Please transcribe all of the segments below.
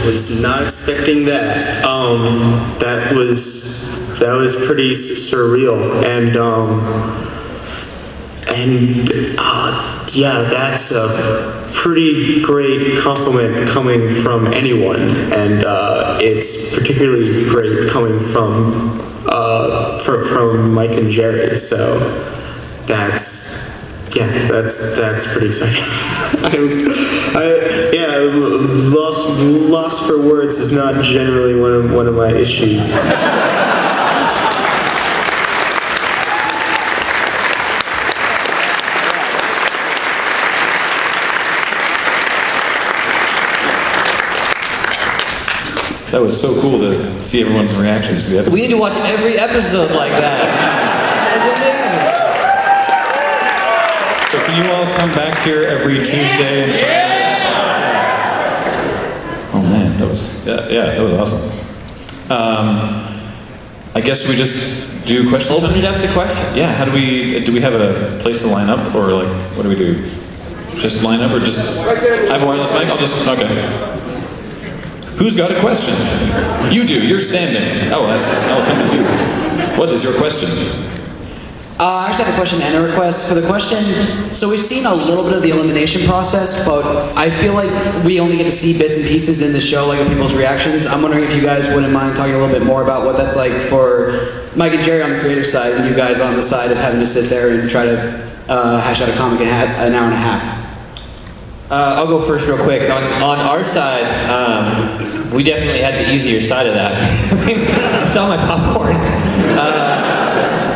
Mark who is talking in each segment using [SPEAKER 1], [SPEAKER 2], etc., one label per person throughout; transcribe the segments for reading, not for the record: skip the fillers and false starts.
[SPEAKER 1] was not expecting that. That was pretty surreal, yeah, that's a pretty great compliment coming from anyone, and it's particularly great coming from Mike and Jerry. So that's pretty exciting. Lost for words is not generally one of my issues.
[SPEAKER 2] That was so cool to see everyone's reactions to the episode.
[SPEAKER 3] We need to watch every episode like that. That's amazing.
[SPEAKER 2] So can you all come back here every Tuesday and Friday? Oh man, that was awesome. I guess we just do question time?
[SPEAKER 3] Open it up to questions.
[SPEAKER 2] Yeah, how do we have a place to line up, or like, what do we do? Just line up, or just, I have a wireless mic, okay. Who's got a question? You do, you're standing. I'll come to you. What is your question?
[SPEAKER 4] I actually have a question and a request. For the question, so we've seen a little bit of the elimination process, but I feel like we only get to see bits and pieces in the show, like people's reactions. I'm wondering if you guys wouldn't mind talking a little bit more about what that's like for Mike and Jerry on the creative side, and you guys on the side of having to sit there and try to hash out a comic in an hour and a half.
[SPEAKER 3] I'll go first real quick. On our side, we definitely had the easier side of that. I saw my popcorn.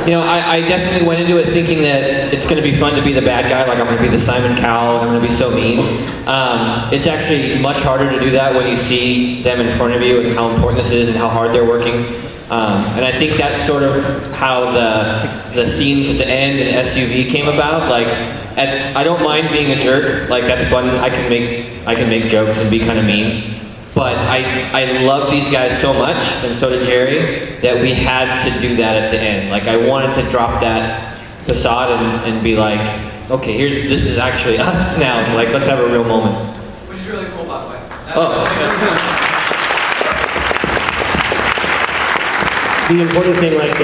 [SPEAKER 3] I definitely went into it thinking that it's going to be fun to be the bad guy, like I'm going to be the Simon Cowell, I'm going to be so mean. It's actually much harder to do that when you see them in front of you and how important this is and how hard they're working. And I think that's sort of how the scenes at the end in SUV came about. Like, I don't mind being a jerk. Like, that's fun. I can make jokes and be kind of mean. But I love these guys so much, and so did Jerry, that we had to do that at the end. Like, I wanted to drop that facade and be like, okay, this is actually us now. Like, let's have a real moment.
[SPEAKER 4] Which is really cool, by the way.
[SPEAKER 5] The important thing, like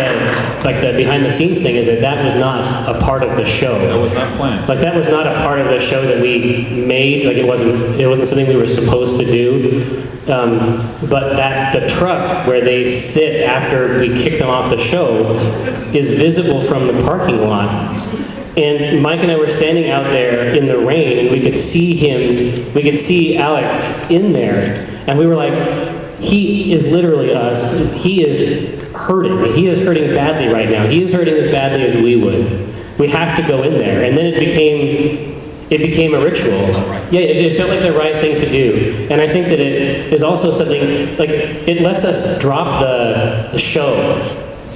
[SPEAKER 5] the behind the scenes thing, is that was not a part of the show.
[SPEAKER 2] That was not planned.
[SPEAKER 5] Like, that was not a part of the show that we made. Like, it wasn't something we were supposed to do. But the truck where they sit after we kick them off the show is visible from the parking lot. And Mike and I were standing out there in the rain, and we could see Alex in there, and we were like, he is literally us. He is hurting. He is hurting badly right now. He is hurting as badly as we would. We have to go in there. And then it became a ritual. Yeah, it felt like the right thing to do. And I think that it is also something, like, it lets us drop the show.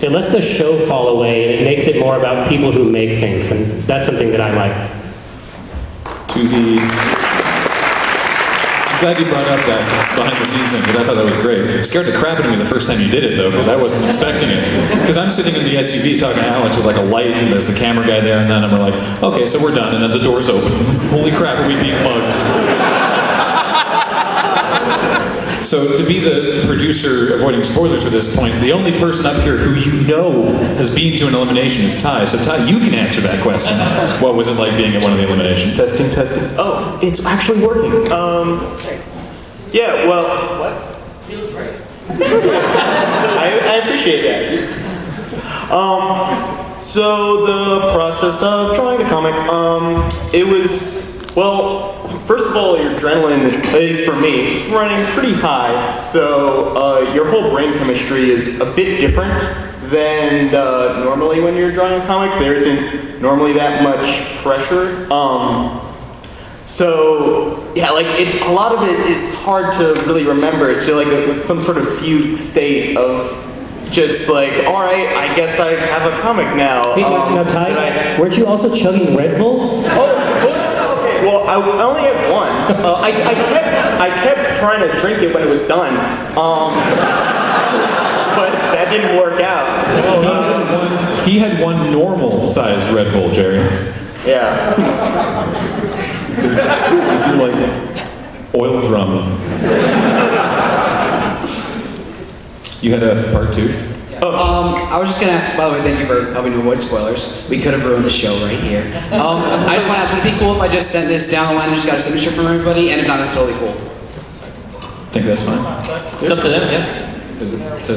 [SPEAKER 5] It lets the show fall away, and it makes it more about people who make things. And that's something that I like.
[SPEAKER 2] I'm glad you brought up that behind the scenes thing, because I thought that was great. It scared the crap out of me the first time you did it, though, because I wasn't expecting it. Because I'm sitting in the SUV talking to Alex with like a light, and there's the camera guy there, and then we're like, okay, so we're done, and then the door's open. Holy crap, are we being mugged? So to be the producer, avoiding spoilers at this point, the only person up here who you know has been to an elimination is Ty. So Ty, you can answer that question. What was it like being at one of the eliminations?
[SPEAKER 1] Testing. Oh, it's actually working. Yeah, well, what?
[SPEAKER 5] Feels right.
[SPEAKER 1] I appreciate that. So the process of drawing the comic, it was, well, first of all, your adrenaline, at least for me, is running pretty high. So your whole brain chemistry is a bit different than normally when you're drawing a comic. There isn't normally that much pressure. So yeah, like a lot of it is hard to really remember. It's just like it was some sort of fugue state of just like, all right, I guess I have a comic now.
[SPEAKER 5] Hey, now Ty, weren't you also chugging Red Bulls?
[SPEAKER 1] Okay. Well, I only had one. I kept trying to drink it when it was done, but that didn't work out.
[SPEAKER 2] He had one normal-sized Red Bull, Jerry.
[SPEAKER 1] Yeah.
[SPEAKER 2] Is he like oil drum? You had a part 2?
[SPEAKER 4] I was just gonna ask, by the way, thank you for helping to avoid spoilers. We could have ruined the show right here. I just want to ask, would it be cool if I just sent this down the line and just got a signature from everybody? And if not, that's totally cool.
[SPEAKER 2] I think that's fine.
[SPEAKER 3] It's up to them, yeah.
[SPEAKER 2] Is it to...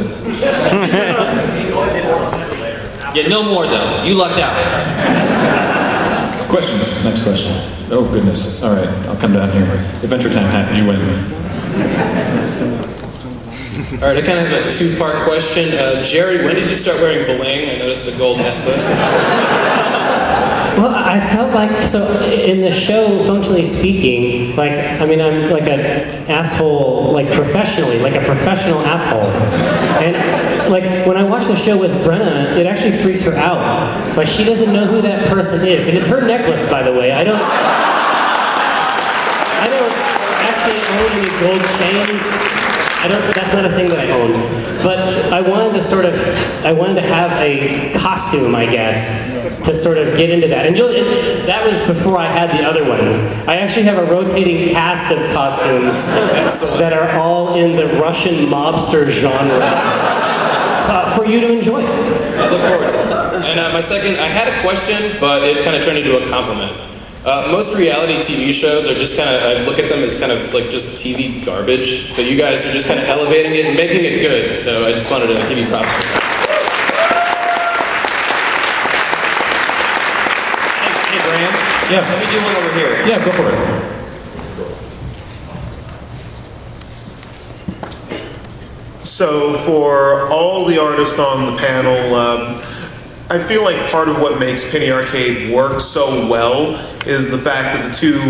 [SPEAKER 3] Yeah, no more though. You lucked out.
[SPEAKER 2] Questions? Next question. Oh, goodness. All right, I'll come down here. Adventure time, Pat, you win.
[SPEAKER 6] All right, I kind of have a two-part question. Jerry, when did you start wearing bling? I noticed the gold necklace.
[SPEAKER 5] Well, I felt like, so in the show, functionally speaking, like, I mean, I'm like an asshole, like professionally, like a professional asshole. And like, when I watch the show with Brenna, it actually freaks her out. Like, she doesn't know who that person is. And it's her necklace, by the way. I don't actually own any gold chains. That's not a thing that I own. But I wanted to have a costume, I guess, to sort of get into that. And that was before I had the other ones. I actually have a rotating cast of costumes that are all in the Russian mobster genre for you to enjoy.
[SPEAKER 6] I look forward to it. And my second, I had a question, but it kind of turned into a compliment. Most reality TV shows are just kind of, I look at them as kind of like just TV garbage, but you guys are just kind of elevating it and making it good, so I just wanted to give you props for that.
[SPEAKER 3] Hey, Graham.
[SPEAKER 2] Yeah.
[SPEAKER 3] Let me do one over here.
[SPEAKER 2] Yeah, go for it.
[SPEAKER 7] So for all the artists on the panel, I feel like part of what makes Penny Arcade work so well is the fact that the two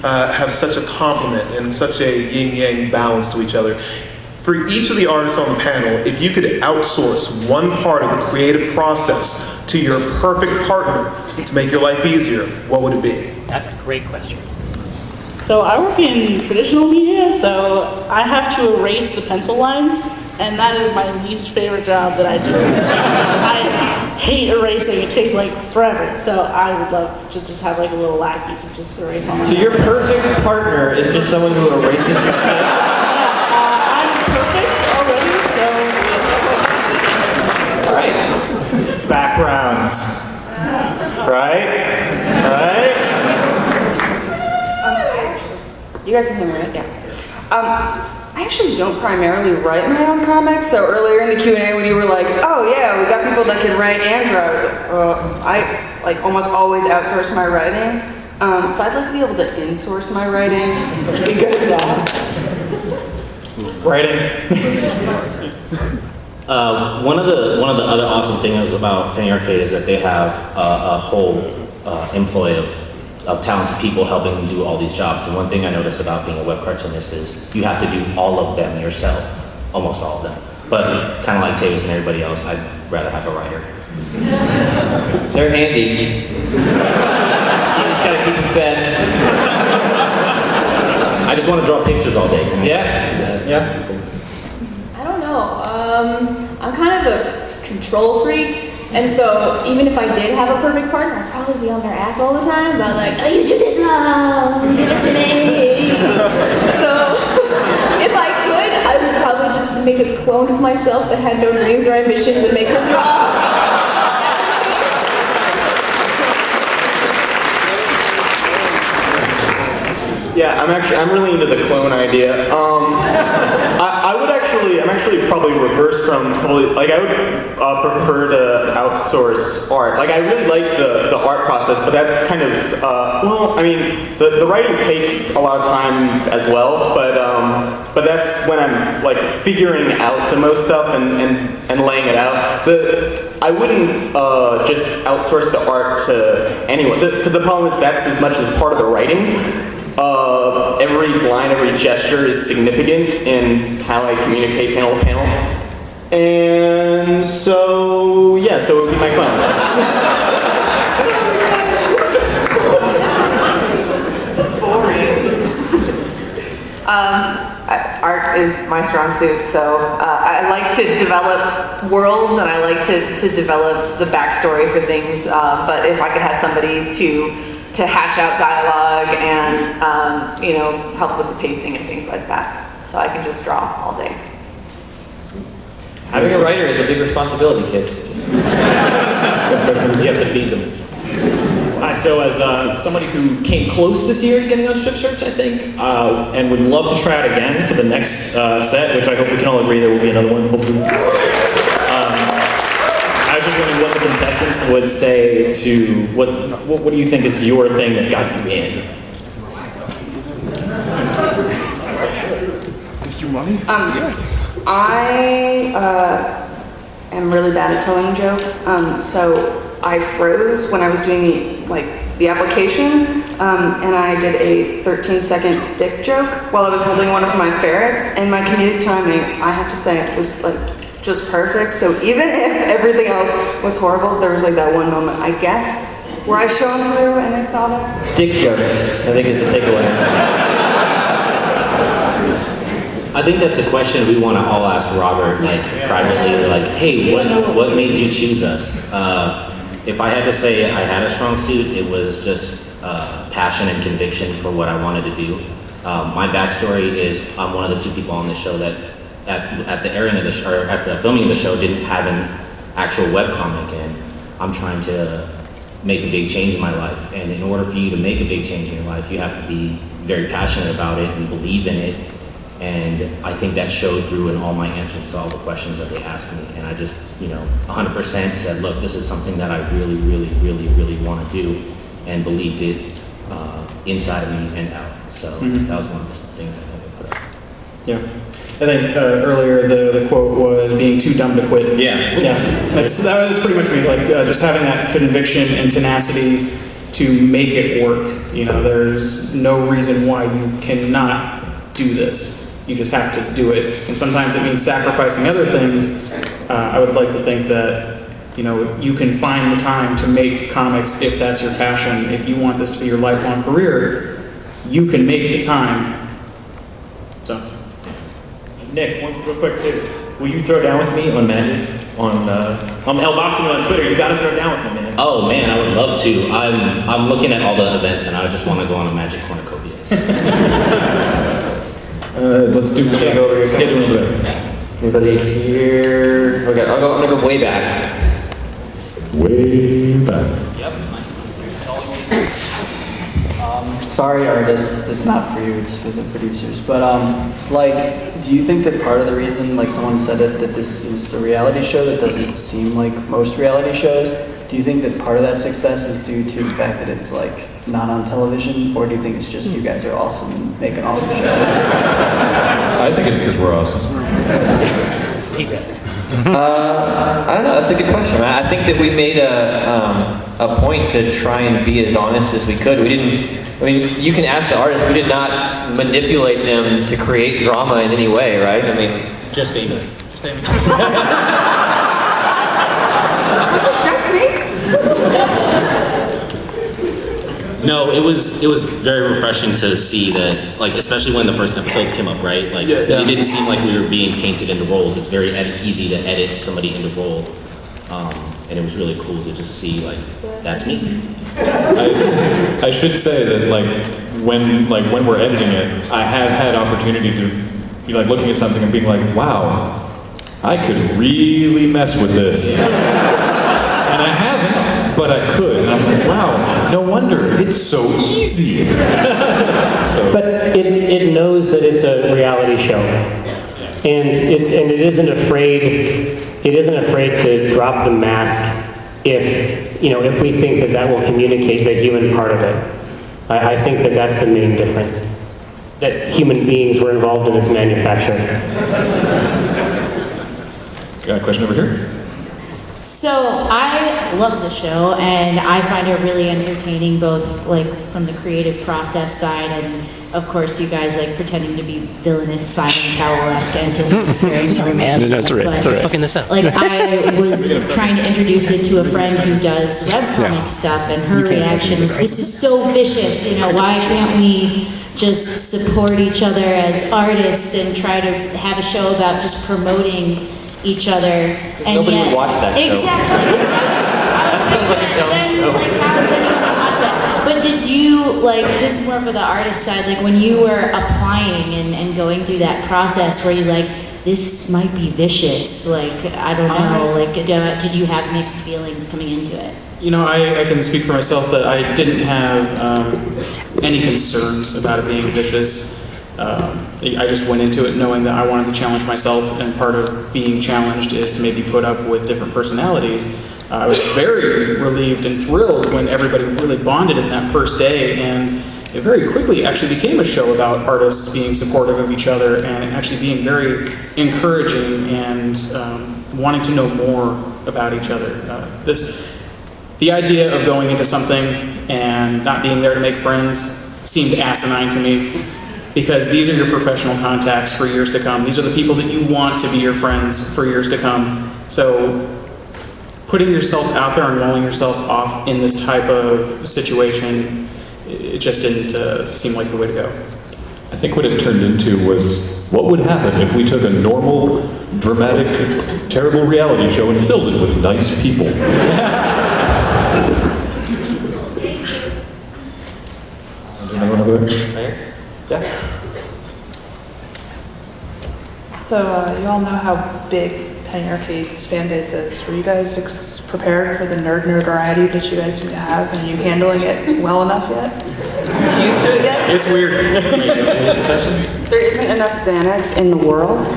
[SPEAKER 7] have such a complement and such a yin-yang balance to each other. For each of the artists on the panel, if you could outsource one part of the creative process to your perfect partner to make your life easier, what would it be?
[SPEAKER 8] That's a great question. So I work in traditional media, so I have to erase the pencil lines, and that is my least favorite job that I do. I hate erasing, it takes like forever, so I would love to just have like a little lackey to just erase all my
[SPEAKER 3] So your perfect partner is just someone who erases your shit?
[SPEAKER 8] I'm perfect already, so...
[SPEAKER 3] All right.
[SPEAKER 1] Backgrounds. Right?
[SPEAKER 9] You guys can hear me, right? Yeah. I actually don't primarily write my own comics, so earlier in the Q&A when you were like, oh yeah, we got people that can write and draw, I was like, I like almost always outsource my writing. So I'd like to be able to insource my writing, be good at that.
[SPEAKER 1] Writing.
[SPEAKER 10] One of the other awesome things about Penny Arcade is that they have a whole employ of talented people helping them do all these jobs. And one thing I noticed about being a web cartoonist is you have to do all of them yourself, almost all of them. But kind of like Tavis and everybody else, I'd rather have a writer.
[SPEAKER 3] They're handy. You just gotta keep them fed.
[SPEAKER 10] I just want to draw pictures all day. Can
[SPEAKER 3] Yeah.
[SPEAKER 10] just do that?
[SPEAKER 11] I don't know. I'm kind of a control freak. And so, even if I did have a perfect partner, I'd probably be on their ass all the time about like, oh, you do this wrong, give it to me. So, if I could, I would probably just make a clone of myself that had no dreams or ambitions and make her draw.
[SPEAKER 1] Yeah, I'm really into the clone idea. I'm actually probably reversed from, like I would prefer to outsource art. Like I really like the art process, but that kind of, well, I mean, the writing takes a lot of time as well, but that's when I'm like figuring out the most stuff and laying it out. I wouldn't just outsource the art to anyone, because the problem is that's as much as part of the writing. Every line, every gesture is significant in how I communicate panel to panel. And so, yeah, so it would be my clown.
[SPEAKER 12] Art is my strong suit, so I like to develop worlds and I like to develop the backstory for things, but if I could have somebody to hash out dialogue and you know, help with the pacing and things like that. So I can just draw all day.
[SPEAKER 3] Having a writer is a big responsibility, kids.
[SPEAKER 10] You have to feed them.
[SPEAKER 13] So as somebody who came close this year to getting on Strip Search, I think, and would love to try it again for the next set, which I hope we can all agree there will be another one, hopefully. I was just wondering what the contestants would say to, what do you think is your thing that got you in?
[SPEAKER 9] I am really bad at telling jokes, so I froze when I was doing the application, and I did a 13-second dick joke while I was holding one of my ferrets, and my comedic timing, I have to say, was just perfect. So even if everything else was horrible, there was that one moment, I guess, where I shone through and they saw that.
[SPEAKER 3] Dick jokes, I think is the takeaway.
[SPEAKER 10] I think that's a question we want to all ask Robert, privately. We're hey, what made you choose us? If I had to say I had a strong suit, it was just passion and conviction for what I wanted to do. My backstory is I'm one of the 2 people on the show that at the airing of the show, or at the filming of the show, didn't have an actual webcomic, and I'm trying to make a big change in my life. And in order for you to make a big change in your life, you have to be very passionate about it and believe in it. And I think that showed through in all my answers to all the questions that they asked me. And I just, 100% said, look, this is something that I really, really, really, really want to do, and believed it inside of me and out. So that was one of the things I think I put up.
[SPEAKER 13] Yeah. I think earlier the quote was being too dumb to quit.
[SPEAKER 10] Yeah.
[SPEAKER 13] Yeah. That's pretty much me. Just having that conviction and tenacity to make it work. There's no reason why you cannot do this. You just have to do it. And sometimes it means sacrificing other things. I would like to think that, you can find the time to make comics if that's your passion. If you want this to be your lifelong career, you can make the time. So,
[SPEAKER 14] Nick, one real quick too. Will you throw down with me on Magic? On El Bossino on Twitter. You gotta throw down with me, man.
[SPEAKER 10] Oh man, I would love to. I'm looking at all the events, and I just want to go on a Magic Cornucopias.
[SPEAKER 2] Let's do it.
[SPEAKER 3] Go over here.
[SPEAKER 2] Yeah, do it over there.
[SPEAKER 3] Anybody here? Okay, I'm gonna go way back.
[SPEAKER 2] Way back.
[SPEAKER 3] Yep.
[SPEAKER 15] Sorry, artists, it's not for you, it's for the producers. But, do you think that part of the reason, someone said it, that this is a reality show that doesn't seem like most reality shows, do you think that part of that success is due to the fact that it's, not on television? Or do you think it's just you guys are awesome and make an awesome show?
[SPEAKER 2] I think it's because we're awesome.
[SPEAKER 3] I don't know, that's a good question. I think that we made a point to try and be as honest as we could. You can ask the artists, we did not manipulate them to create drama in any way, right?
[SPEAKER 10] Just Amy.
[SPEAKER 9] Was it just me?
[SPEAKER 10] No, it was very refreshing to see that, especially when the first episodes came up, right? It didn't seem like we were being painted into roles. It's very easy to edit somebody into role, and it was really cool to just see, that's me.
[SPEAKER 2] I should say that when we're editing it, I have had opportunity to be looking at something and being wow, I could really mess with this. And I haven't, but I could. And I'm wow, no wonder, it's so easy.
[SPEAKER 5] But it knows that it's a reality show. And it isn't afraid to drop the mask if we think that will communicate the human part of it. I think that's the main difference. That human beings were involved in its manufacture.
[SPEAKER 2] Got a question over here?
[SPEAKER 16] So I love the show, and I find it really entertaining, both from the creative process side, and of course you guys pretending to be villainous Simon Cowell-esque entities.
[SPEAKER 5] I'm sorry, man.
[SPEAKER 16] No,
[SPEAKER 5] that's all right. That's all right. Fucking this up.
[SPEAKER 16] I was trying to introduce it to a friend who does webcomic stuff, and her reaction was, "This is so vicious. Why can't we just support each other as artists and try to have a show about just promoting each other?" And
[SPEAKER 3] nobody
[SPEAKER 16] yet,
[SPEAKER 3] would watch that show.
[SPEAKER 16] Exactly. So I was thinking, how does anyone watch that? But did you, this is more for the artist side, when you were applying and going through that process, were you this might be vicious. Like, I don't know. Like, did you have mixed feelings coming into it?
[SPEAKER 13] You know, I can speak for myself that I didn't have any concerns about it being vicious. I just went into it knowing that I wanted to challenge myself, and part of being challenged is to maybe put up with different personalities. I was very relieved and thrilled when everybody really bonded in that first day, and it very quickly actually became a show about artists being supportive of each other and actually being very encouraging and wanting to know more about each other. The idea of going into something and not being there to make friends seemed asinine to me, because these are your professional contacts for years to come. These are the people that you want to be your friends for years to come. So putting yourself out there and rolling yourself off in this type of situation, it just didn't seem like the way to go.
[SPEAKER 2] I think what it turned into was, what would happen if we took a normal, dramatic, terrible reality show and filled it with nice people? Anyone over there? Yeah.
[SPEAKER 17] So you all know how big Penny Arcade's fan base is. Were you guys prepared for the nerd notoriety that you guys seem to have? And you handling it well enough yet? Used to it yet?
[SPEAKER 13] It's weird.
[SPEAKER 9] There isn't enough Xanax in the world.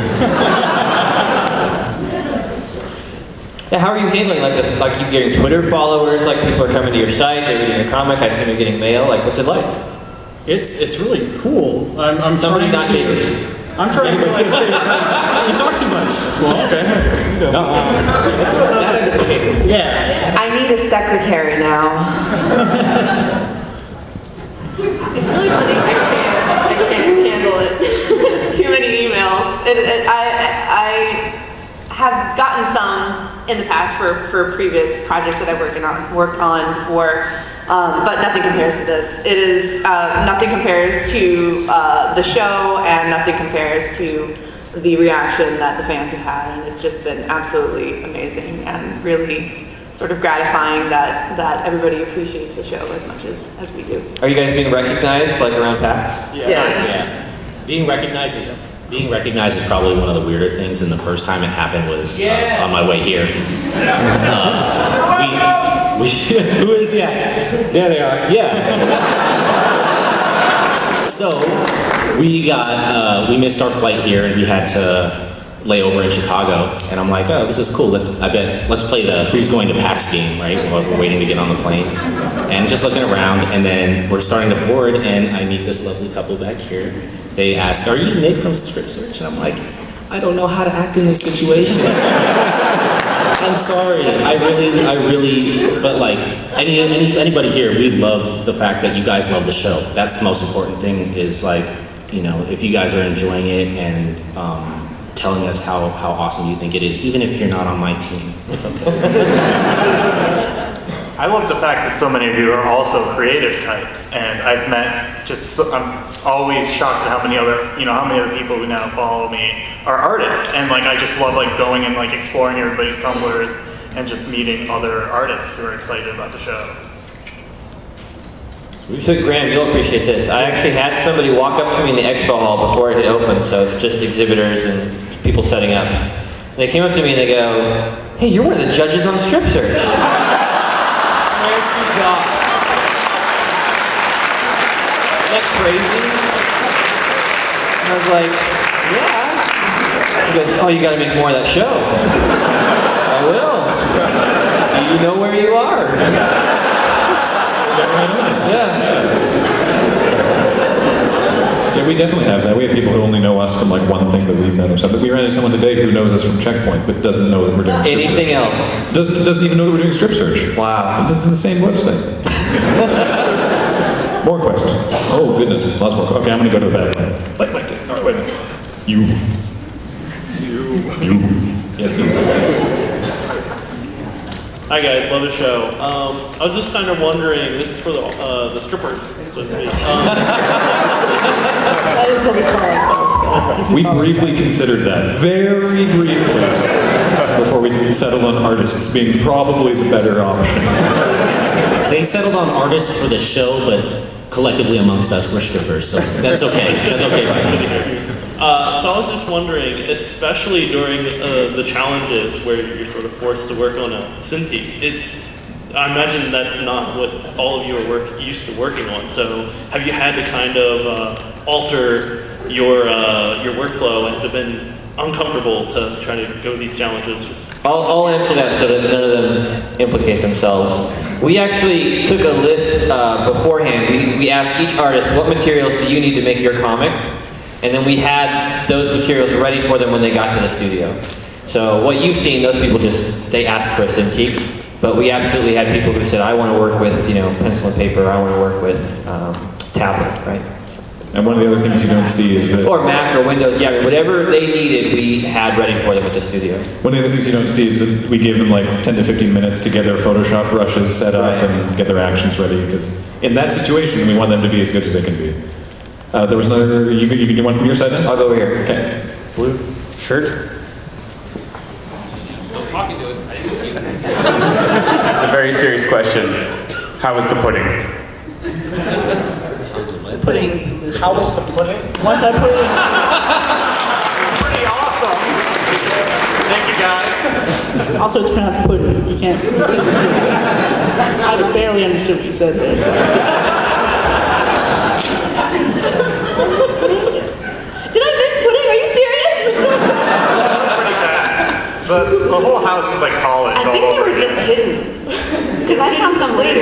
[SPEAKER 3] Yeah, how are you handling like you getting Twitter followers? Like people are coming to your site, they're reading your comic. I assume you're getting mail. Like, what's it like?
[SPEAKER 13] It's really cool. I'm
[SPEAKER 3] Somebody
[SPEAKER 13] trying
[SPEAKER 3] not
[SPEAKER 13] to.
[SPEAKER 3] haters.
[SPEAKER 13] I'm trying to like. You talk too much. Well, okay. Let's go to that end of the table. Yeah.
[SPEAKER 12] I need a secretary now. It's really funny. I can't handle it. It's too many emails. I have gotten some in the past for previous projects that I've worked on before. But nothing compares to this. It is, nothing compares to the show, and nothing compares to the reaction that the fans have had, and it's just been absolutely amazing and really sort of gratifying that everybody appreciates the show as much as we do.
[SPEAKER 3] Are you guys being recognized like around PAX?
[SPEAKER 10] Yeah. Being recognized is probably one of the weirder things, and the first time it happened was on my way here. Who is that? There they are. Yeah. So we missed our flight here, and we had to lay over in Chicago. And I'm like, oh, this is cool. Let's play the Who's Going to PAX game, right? While we're waiting to get on the plane. And just looking around, and then we're starting to board, and I meet this lovely couple back here. They ask, "Are you Nick from Script Search?" And I'm like, I don't know how to act in this situation. I'm sorry. I really, but like anybody here, we love the fact that you guys love the show. That's the most important thing. Is like, you know, if you guys are enjoying it and telling us how awesome you think it is, even if you're not on my team, it's okay.
[SPEAKER 18] I love the fact that so many of you are also creative types, and I've met I'm always shocked at how many other people who now follow me are artists, and like I just love like going and like exploring everybody's Tumblrs and just meeting other artists who are excited about the show.
[SPEAKER 3] So Graham, you'll appreciate this. I actually had somebody walk up to me in the expo hall before it had opened, so it's just exhibitors and people setting up. And they came up to me and they go, "Hey, you're one of the judges on Strip Search." God. Isn't that crazy? And I was like, yeah. He goes, "Oh, you gotta make more of that show." I will. Do you know where you are?
[SPEAKER 2] Yeah, we definitely have that. We have people who only know us from like one thing that we've met or something. We ran into someone today who knows us from Checkpoint, but doesn't know that we're doing Strip
[SPEAKER 3] Anything
[SPEAKER 2] Search.
[SPEAKER 3] else?
[SPEAKER 2] Doesn't even know that we're doing Strip Search.
[SPEAKER 3] Wow.
[SPEAKER 2] This is the same website. More questions. Oh goodness, lots more. Okay, I'm gonna go to the back line. All right, wait a minute. You. Yes, you.
[SPEAKER 19] Hi guys, love the show. I was just kind of wondering, this is for the strippers, so to speak.
[SPEAKER 8] That is what we call ourselves. So.
[SPEAKER 2] We briefly considered that, very briefly, before we settled on artists being probably the better option.
[SPEAKER 10] They settled on artists for the show, but collectively amongst us, we're strippers, so that's okay. That's okay by me.
[SPEAKER 19] So I was just wondering, especially during the challenges where you're sort of forced to work on a Cintiq, I imagine that's not what all of you are used to working on. So have you had to kind of alter your workflow? Has it been uncomfortable to try to go these challenges?
[SPEAKER 3] I'll answer that so that none of them implicate themselves. We actually took a list beforehand. We asked each artist, what materials do you need to make your comic? And then we had those materials ready for them when they got to the studio. So what you've seen, those people they asked for a Cintiq. But we absolutely had people who said, I want to work with, pencil and paper, I want to work with tablet, right?
[SPEAKER 2] And one of the other things you don't see is that...
[SPEAKER 3] Or Mac or Windows, yeah, whatever they needed, we had ready for them at the studio.
[SPEAKER 2] One of the other things you don't see is that we gave them like 10 to 15 minutes to get their Photoshop brushes set up and get their actions ready, because in that situation, we want them to be as good as they can be. There was another... You can do one from your side then?
[SPEAKER 3] I'll go over here.
[SPEAKER 2] Okay.
[SPEAKER 3] Blue
[SPEAKER 2] shirt.
[SPEAKER 20] It's a very serious question. How was the pudding?
[SPEAKER 8] Pudding.
[SPEAKER 21] How was the pudding?
[SPEAKER 8] Once I put it in.
[SPEAKER 21] Pretty awesome. Thank you, guys.
[SPEAKER 8] Also, it's pronounced pudding. You can't. I barely understood what you said there. So.
[SPEAKER 11] Did I miss pudding? Are you serious?
[SPEAKER 18] Pretty bad. The whole house is like college
[SPEAKER 11] I
[SPEAKER 18] all
[SPEAKER 11] think they
[SPEAKER 18] over
[SPEAKER 11] were just hidden. Because I found some later.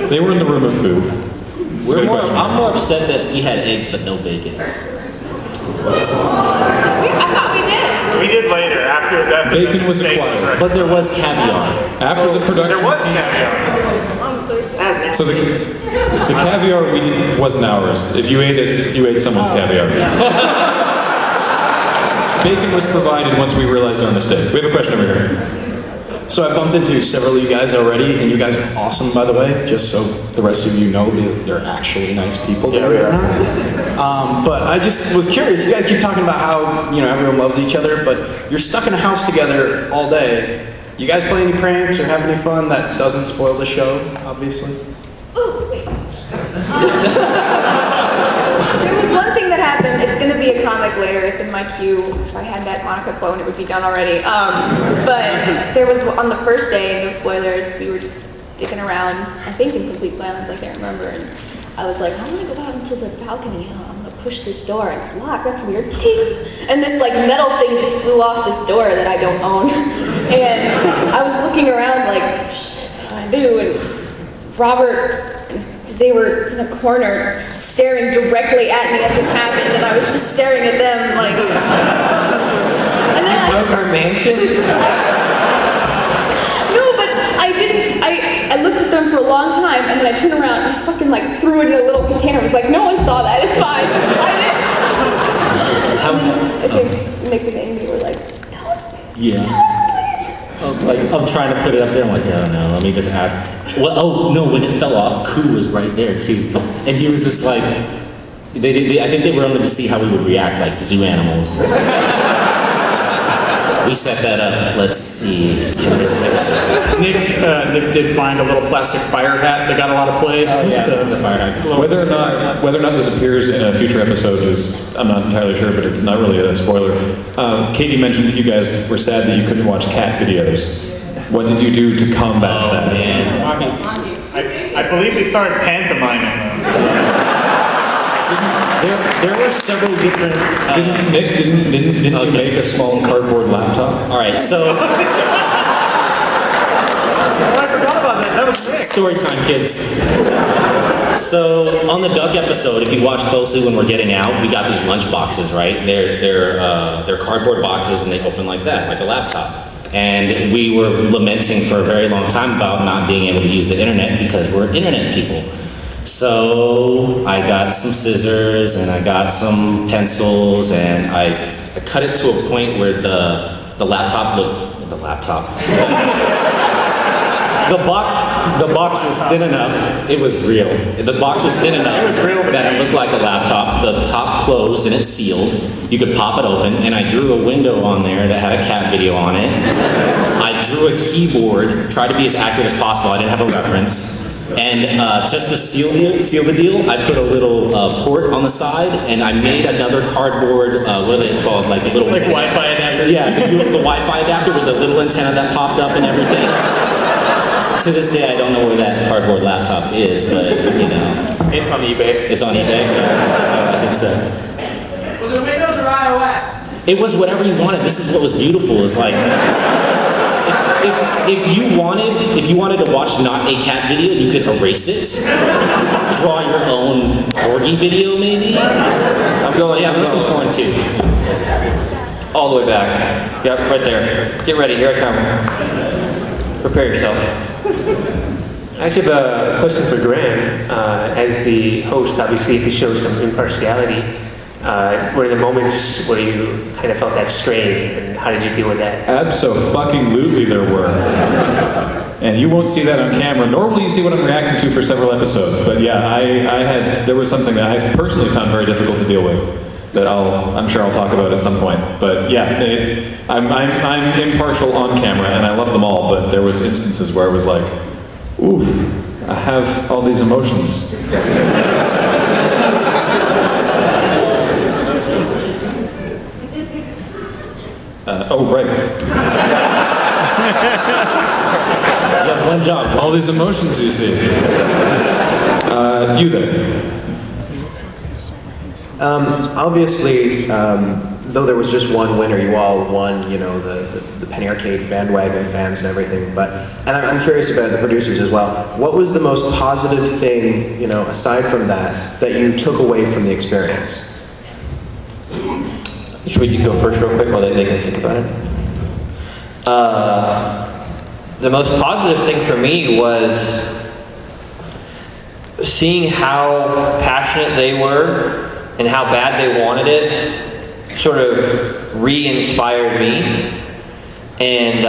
[SPEAKER 2] They were in the room of food.
[SPEAKER 10] I'm more upset that we had eggs but no bacon.
[SPEAKER 11] I thought we did.
[SPEAKER 18] We did later, after
[SPEAKER 2] bacon
[SPEAKER 18] the
[SPEAKER 2] was
[SPEAKER 18] steak
[SPEAKER 2] acquired.
[SPEAKER 18] ready.
[SPEAKER 10] But there was caviar.
[SPEAKER 2] After the production...
[SPEAKER 18] There was caviar.
[SPEAKER 2] So the caviar wasn't ours. If you ate it, you ate someone's caviar. Bacon was provided once we realized our mistake. We have a question over here.
[SPEAKER 22] So I bumped into several of you guys already, and you guys are awesome, by the way, just so the rest of you know they're actually nice people.
[SPEAKER 21] Yeah, we are.
[SPEAKER 22] But I just was curious, you guys keep talking about how, everyone loves each other, but you're stuck in a house together all day. You guys play any pranks or have any fun that doesn't spoil the show, obviously?
[SPEAKER 11] Ooh, wait. There was one thing that happened. It's going to be a comic later. It's in my queue. If I had that Monica clone, it would be done already. But there was, on the first day, no spoilers, we were dicking around, I think in complete silence, I can't remember. And I was like, I'm going to go out into the balcony. I'm going to push this door. It's locked. That's weird. And this metal thing just flew off this door that I don't own. And I was looking around like, shit, what do I do? And Robert... They were in a corner staring directly at me as this happened, and I was just staring at them like... And then I
[SPEAKER 3] broke our mansion?
[SPEAKER 11] No, but I didn't... I looked at them for a long time, and then I turned around and I fucking threw it in a little container. I was like, no one saw that, it's fine. And then I think Nick and Amy were like,
[SPEAKER 10] Yeah. I was like, I'm trying to put it up there. I'm like, I don't know. Let me just ask. Well, oh no! When it fell off, Koo was right there too, and he was just like, I think they were only to see how we would react like zoo animals. We set that up. Let's see.
[SPEAKER 13] Nick did find a little plastic fire hat that got a lot of play.
[SPEAKER 10] Oh yeah, the fire hat.
[SPEAKER 2] Whether or not this appears in a future episode is, I'm not entirely sure, but it's not really a spoiler. Katie mentioned that you guys were sad that you couldn't watch cat videos. What did you do to combat that?
[SPEAKER 18] I believe we started pantomiming them.
[SPEAKER 10] There were several different.
[SPEAKER 2] Didn't you make a small cardboard laptop?
[SPEAKER 10] All right, so.
[SPEAKER 18] I forgot about that. That was sick.
[SPEAKER 10] Story time, kids. So on the duck episode, if you watch closely when we're getting out, we got these lunch boxes, right? They're cardboard boxes, and they open like that, like a laptop. And we were lamenting for a very long time about not being able to use the internet because we're internet people. So I got some scissors and I got some pencils and I cut it to a point where the laptop looked, the box was thin enough, it was real. The box was thin enough that it looked like a laptop. The top closed and it's sealed. You could pop it open, and I drew a window on there that had a cat video on it. I drew a keyboard, tried to be as accurate as possible. I didn't have a reference. And just to seal the deal, I put a little port on the side, and I made another cardboard, what are they called, like a little...
[SPEAKER 14] Like Wi-Fi adapter?
[SPEAKER 10] Yeah, the Wi-Fi adapter with a little antenna that popped up and everything. To this day, I don't know where that cardboard laptop is, but, you know.
[SPEAKER 1] It's on eBay.
[SPEAKER 10] It's on eBay? Yeah, I think so.
[SPEAKER 4] Was it Windows or iOS?
[SPEAKER 10] It was whatever you wanted. This is what was beautiful, is like... If you wanted to watch not a cat video, you could erase it. Draw your own corgi video, maybe.
[SPEAKER 3] I'm going.
[SPEAKER 10] Yeah, there's some porn too.
[SPEAKER 3] All the way back. Yep, right there. Get ready. Here I come. Prepare yourself.
[SPEAKER 6] I actually have a question for Graham. As the host, obviously, you have to show some impartiality. Were there moments where you kind of felt that strain, and how did you deal with that?
[SPEAKER 2] Abso-fucking-lutely there were. And you won't see that on camera, nor will you see what I'm reacting to for several episodes. But yeah, there was something that I personally found very difficult to deal with that I'm sure I'll talk about at some point. But yeah, I'm impartial on camera, and I love them all, but there was instances where I was like, oof, I have all these emotions. Oh, right.
[SPEAKER 10] You have one job.
[SPEAKER 2] All these emotions you see. You there.
[SPEAKER 23] Obviously, though there was just one winner, you all won, you know, the Penny Arcade bandwagon fans and everything, and I'm curious about the producers as well. What was the most positive thing, you know, aside from that you took away from the experience?
[SPEAKER 3] Should we go first real quick while they can think about it? The most positive thing for me was seeing how passionate they were and how bad they wanted it sort of re-inspired me. And,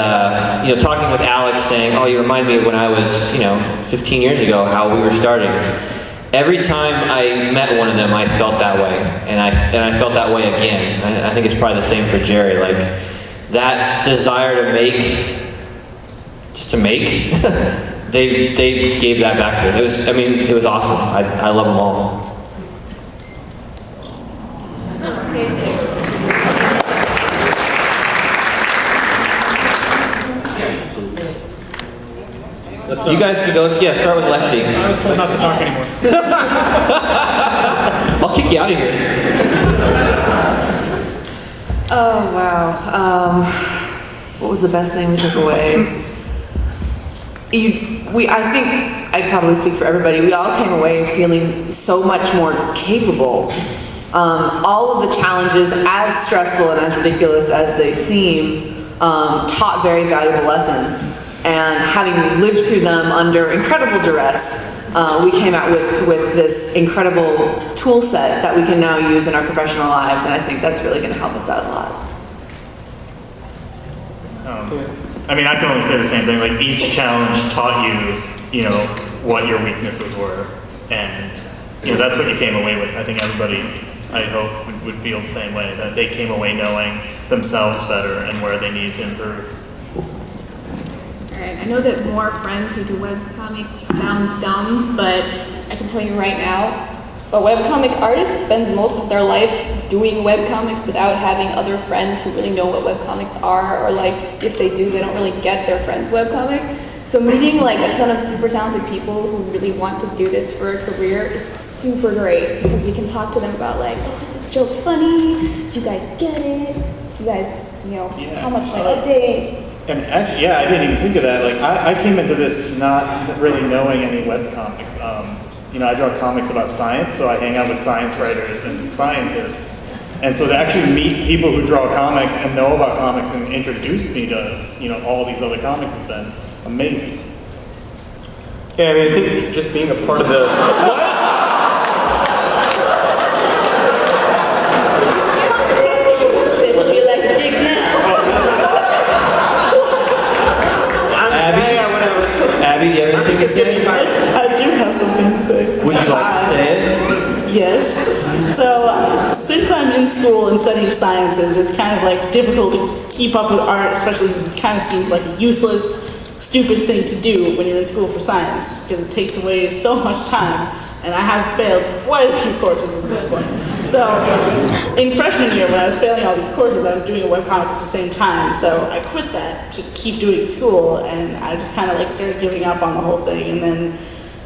[SPEAKER 3] you know, talking with Alex saying, oh, you remind me of when I was, you know, 15 years ago, how we were starting. Every time I met one of them, I felt that way, and I felt that way again. I think it's probably the same for Jerry. Like that desire to make, just to make, they gave that back to it. It was awesome. I love them all. You guys can go. Yeah, start with Lexi.
[SPEAKER 14] I was told not to talk anymore.
[SPEAKER 3] I'll kick you out of here.
[SPEAKER 12] Oh, wow. What was the best thing we took away? I think I probably speak for everybody. We all came away feeling so much more capable. All of the challenges, as stressful and as ridiculous as they seem, taught very valuable lessons. And having lived through them under incredible duress, we came out with this incredible tool set that we can now use in our professional lives, and I think that's really going to help us out a lot.
[SPEAKER 18] I mean, I can only say the same thing. Like, each challenge taught you, you know, what your weaknesses were, and you know that's what you came away with. I think everybody, I hope, would feel the same way, that they came away knowing themselves better and where they needed to improve.
[SPEAKER 11] Alright, I know that more friends who do webcomics sound dumb, but I can tell you right now, a webcomic artist spends most of their life doing webcomics without having other friends who really know what webcomics are, or like, if they do, they don't really get their friend's webcomic. So meeting like a ton of super talented people who really want to do this for a career is super great, because we can talk to them about like, oh, is this joke funny? Do you guys get it? Do you guys, you know, how much like update?
[SPEAKER 18] And actually, yeah, I didn't even think of that. Like, I came into this not really knowing any webcomics. You know, I draw comics about science, so I hang out with science writers and scientists. And so to actually meet people who draw comics and know about comics and introduce me to, you know, all these other comics has been amazing.
[SPEAKER 1] Yeah, I mean, I think just being a part of the...
[SPEAKER 3] Abby, do you have anything to say?
[SPEAKER 8] I do have something to say.
[SPEAKER 3] Would you like to say it?
[SPEAKER 8] Yes. So, since I'm in school and studying sciences, it's kind of like difficult to keep up with art, especially since it kind of seems like a useless stupid thing to do when you're in school for science, because it takes away so much time, and I have failed quite a few courses at this point. So in freshman year, when I was failing all these courses, I was doing a webcomic at the same time, so I quit that to keep doing school, and I just kind of like started giving up on the whole thing. And then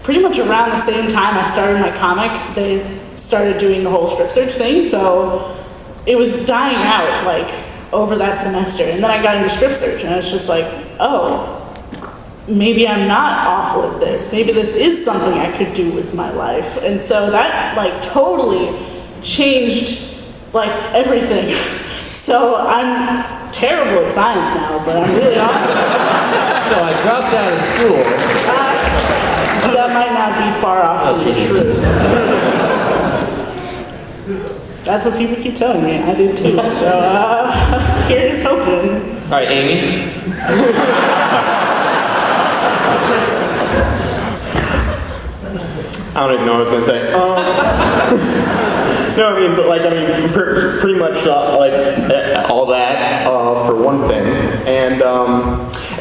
[SPEAKER 8] pretty much around the same time I started my comic, they started doing the whole strip search thing, so it was dying out like over that semester. And then I got into strip search, and I was just like, oh, maybe I'm not awful at this. Maybe this is something I could do with my life. And so that like totally changed like everything. So I'm terrible at science now, but I'm really awesome.
[SPEAKER 3] So I dropped out of school.
[SPEAKER 8] That might not be far off from the truth. That's what people keep telling me. I did too. So here's hoping.
[SPEAKER 3] All right, Amy.
[SPEAKER 1] I don't even know what I was going to say. No, I mean, but like, pretty much like all that for one thing, and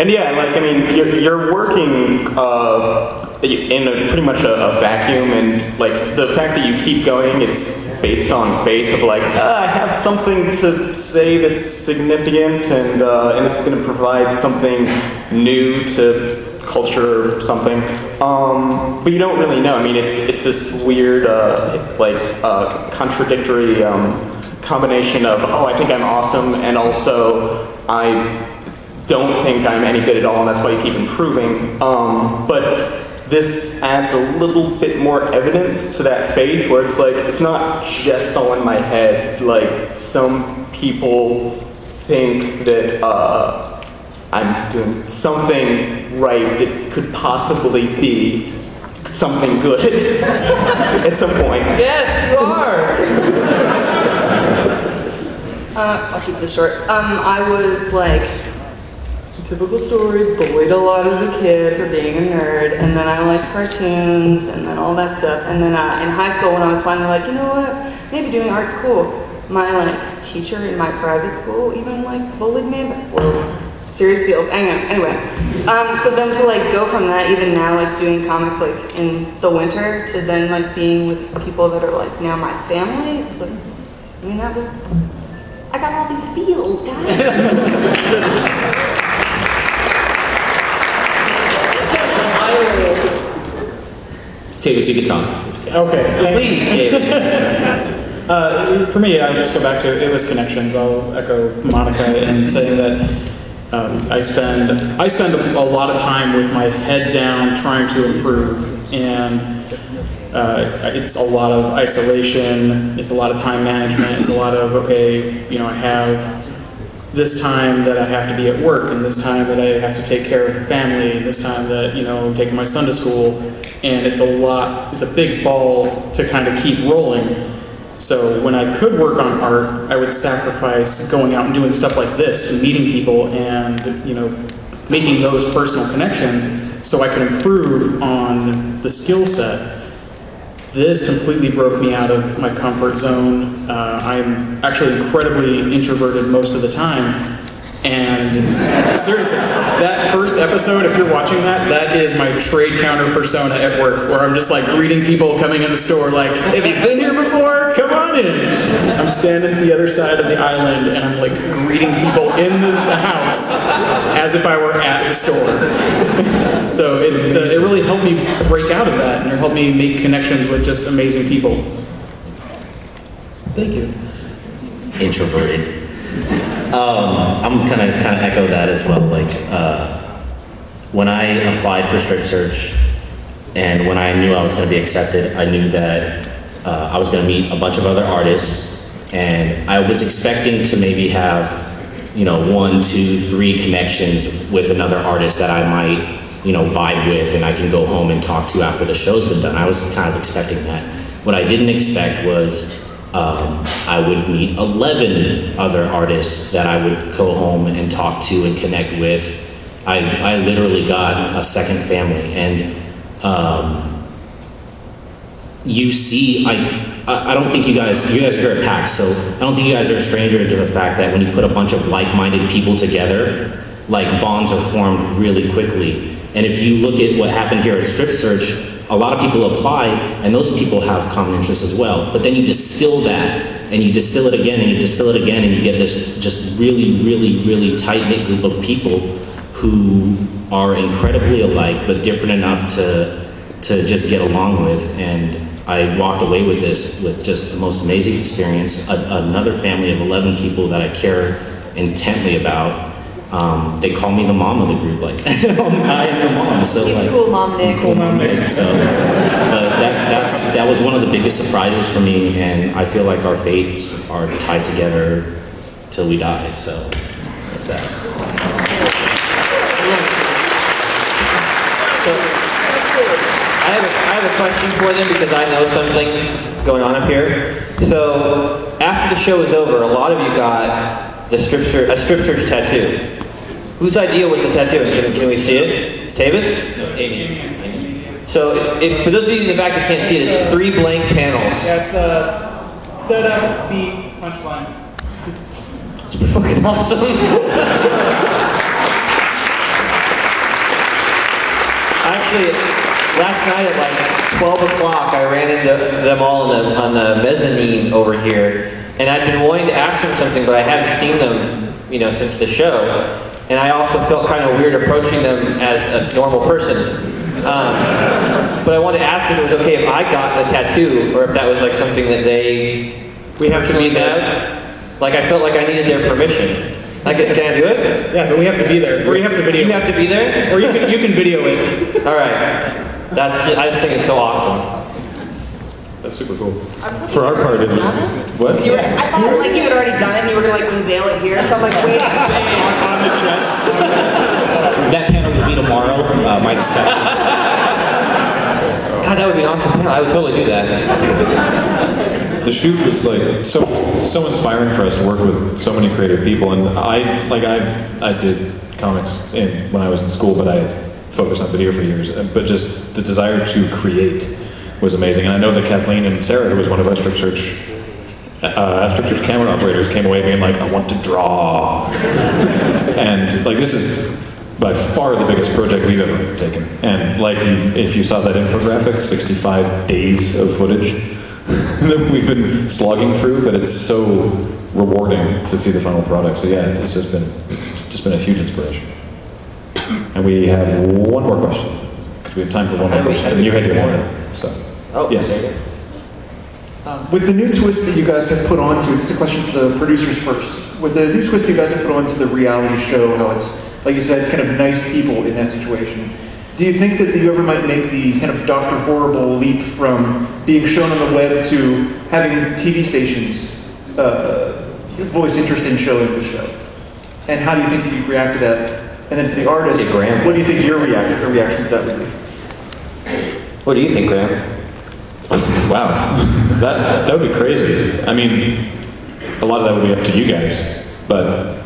[SPEAKER 1] yeah, like, I mean, you're working in pretty much a vacuum, and like the fact that you keep going, it's based on faith of like, I have something to say that's significant, and this is going to provide something new to culture or something, but you don't really know. I mean, it's this weird, contradictory combination of, oh, I think I'm awesome, and also I don't think I'm any good at all, and that's why you keep improving. But this adds a little bit more evidence to that faith, where it's like, it's not just all in my head. Like, some people think that I'm doing something right that could possibly be something good at some point.
[SPEAKER 3] Yes, you are!
[SPEAKER 9] I'll keep this short. I was like, typical story, bullied a lot as a kid for being a nerd, and then I liked cartoons, and then all that stuff. And then in high school, when I was finally like, you know what, maybe doing art's cool, my like teacher in my private school even like bullied me, well, serious feels. Anyway, so then to like go from that, even now like doing comics like in the winter, to then like being with people that are like now my family, it's like, I mean, that was, I got all these feels, guys.
[SPEAKER 10] Tavis, you can talk.
[SPEAKER 13] Okay. Please, for me, I'll just go back to it was connections. I'll echo Monica in saying that I spend a lot of time with my head down trying to improve, and it's a lot of isolation. It's a lot of time management. It's a lot of, okay, you know, I have this time that I have to be at work, and this time that I have to take care of family, and this time that, you know, I'm taking my son to school, and it's a lot, it's a big ball to kind of keep rolling. So when I could work on art, I would sacrifice going out and doing stuff like this, and meeting people, and, you know, making those personal connections so I could improve on the skill set. This completely broke me out of my comfort zone. I'm actually incredibly introverted most of the time. And seriously, that first episode, if you're watching that, that is my trade counter persona at work, where I'm just like greeting people coming in the store like, have you been here before? Come on in. I'm standing at the other side of the island, and I'm like greeting people in the house as if I were at the store. So it really helped me break out of that, and it helped me make connections with just amazing people. Thank you.
[SPEAKER 10] Introverted. I'm kind of echo that as well. Like when I applied for Strip Search, and when I knew I was going to be accepted, I knew that I was going to meet a bunch of other artists, and I was expecting to maybe have, you know, 1, 2, 3 connections with another artist that I might, you know, vibe with, and I can go home and talk to after the show's been done. I was kind of expecting that. What I didn't expect was I would meet 11 other artists that I would go home and talk to and connect with. I literally got a second family, and you see, I don't think you guys are here at PAX, so I don't think you guys are a stranger to the fact that when you put a bunch of like-minded people together, like bonds are formed really quickly. And if you look at what happened here at Strip Search, a lot of people applied, and those people have common interests as well. But then you distill that, and you distill it again, and you distill it again, and you get this just really, really, really tight-knit group of people who are incredibly alike, but different enough to just get along with. And I walked away with this with just the most amazing experience. Another family of 11 people that I care intently about. They call me the mom of the group, like I am the mom. So
[SPEAKER 12] He's
[SPEAKER 10] like,
[SPEAKER 12] cool, Mom Nick.
[SPEAKER 10] Cool Mom Nick. So that was one of the biggest surprises for me, and I feel like our fates are tied together till we die. So that's that.
[SPEAKER 3] I have a question for them because I know something going on up here. So after the show was over, a lot of you got a strip search tattoo. Whose idea was the tattoo? Can we see it? Tavis?
[SPEAKER 10] That's Amy.
[SPEAKER 3] So if for those of you in the back that can't see it, it's 3 blank panels.
[SPEAKER 13] Yeah, it's setup, beat, punchline.
[SPEAKER 3] It's fucking awesome. Actually, last night at like 12 o'clock, I ran into them all on the mezzanine over here, and I'd been wanting to ask them something, but I hadn't seen them, since the show. And I also felt kind of weird approaching them as a normal person. But I wanted to ask if it was okay if I got the tattoo, or if that was like something that
[SPEAKER 13] we have to be there.
[SPEAKER 3] Like I felt like I needed their permission. Like, can I do it?
[SPEAKER 13] Yeah, but we have to be there, or you have to video.
[SPEAKER 3] You have to be there,
[SPEAKER 13] or you can video it.
[SPEAKER 3] All right, I just think it's so awesome.
[SPEAKER 2] That's super cool. For our part, it was what?
[SPEAKER 9] I thought like you had already done it, and you were gonna like unveil it here. So I'm like, wait.
[SPEAKER 13] On the chest.
[SPEAKER 10] That panel will be tomorrow. Mike's tattoo.
[SPEAKER 3] God, that would be awesome. I would totally do that.
[SPEAKER 2] The shoot was like so inspiring for us to work with so many creative people, and I did comics when I was in school, but I focused on video for years. But just the desire to create was amazing, and I know that Kathleen and Sarah, who was one of our Strip Search camera operators, came away being like, I want to draw, and like this is by far the biggest project we've ever taken. And like if you saw that infographic, 65 days of footage that we've been slogging through, but it's so rewarding to see the final product. So yeah, it's just been a huge inspiration. And we have one more question, because we have time for one more question. And you had your hand up, so.
[SPEAKER 3] Oh,
[SPEAKER 2] yes.
[SPEAKER 5] With the new twist that you guys have put onto, this is a question for the producers first. With the new twist you guys have put onto the reality show, how it's, like you said, kind of nice people in that situation, do you think that you ever might make the kind of Dr. Horrible leap from being shown on the web to having TV stations voice interest in showing the show? And how do you think that you'd react to that? And then for the artists, what do you think your reaction to that would be?
[SPEAKER 3] What do you think, Graham?
[SPEAKER 2] Wow, that would be crazy. I mean, a lot of that would be up to you guys, but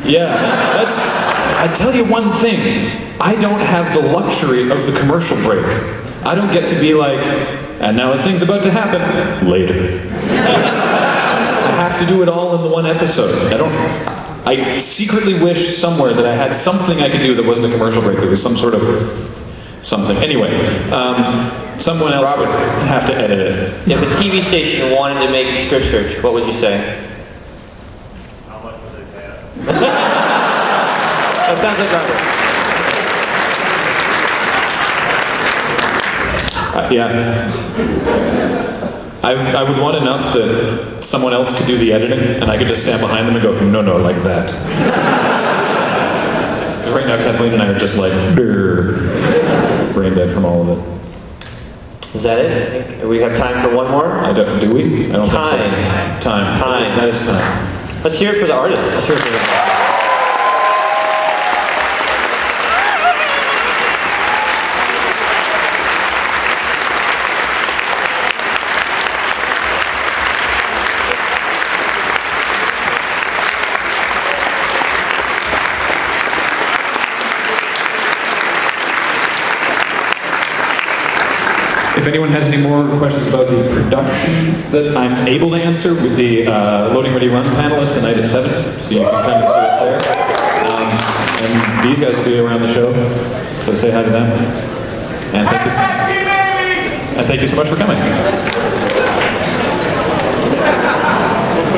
[SPEAKER 2] yeah, I tell you one thing, I don't have the luxury of the commercial break. I don't get to be like, and now a thing's about to happen, later. I have to do it all in the one episode. I secretly wish somewhere that I had something I could do that wasn't a commercial break, that was some sort of something. Anyway, someone else would have to edit it.
[SPEAKER 3] If a TV station wanted to make Strip Search, what would you say? That sounds like Robert.
[SPEAKER 2] Yeah. I would want enough that someone else could do the editing, and I could just stand behind them and go, no, like that. Because right now, Kathleen and I are just like, brain dead from all of it.
[SPEAKER 3] Is that it? I think we have time for one more?
[SPEAKER 2] Do we? I don't think so.
[SPEAKER 3] Time.
[SPEAKER 2] That is time.
[SPEAKER 3] Let's hear it for the artists. Let's hear it for them.
[SPEAKER 2] If anyone has any more questions about the production that I'm able to answer with the Loading Ready Run panelists tonight at 7, so you can come and see us there. And these guys will be around the show, so say hi to them. And thank you so much for coming.